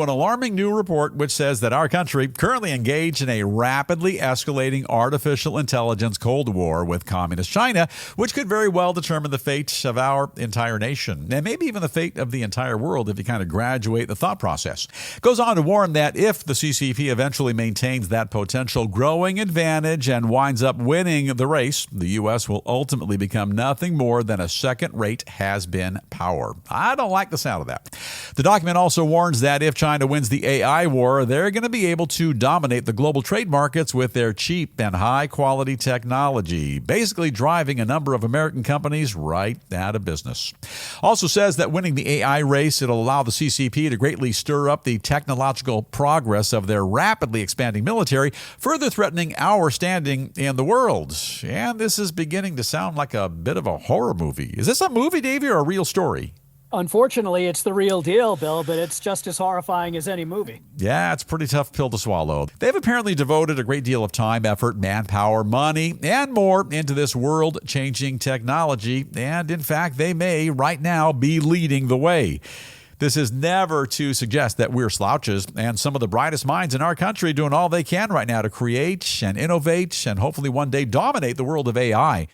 An alarming new report which says that our country currently engaged in a rapidly escalating artificial intelligence Cold War with communist China, which could very well determine the fate of our entire nation, and maybe even the fate of the entire world if you kind of graduate the thought process. Goes on to warn that if the CCP eventually maintains that potential growing advantage and winds up winning the race, the U.S. will ultimately become nothing more than a second-rate has-been power. I don't like the sound of that. The document also warns that if China wins the AI war, they're going to be able to dominate the global trade markets with their cheap and high-quality technology, basically driving a number of American companies right out of business. Also says that winning the AI race, it'll allow the CCP to greatly stir up the technological progress of their rapidly expanding military, further threatening our standing in the world. And this is beginning to sound like a bit of a horror movie. Is this a movie, Davey, or a real story? Unfortunately, it's the real deal, Bill, but it's just as horrifying as any movie. Yeah, it's a pretty tough pill to swallow. They've apparently devoted a great deal of time, effort, manpower, money, and more into this world-changing technology, and in fact, they may right now be leading the way. This is never to suggest that we're slouches, and some of the brightest minds in our country doing all they can right now to create and innovate and hopefully one day dominate the world of AI.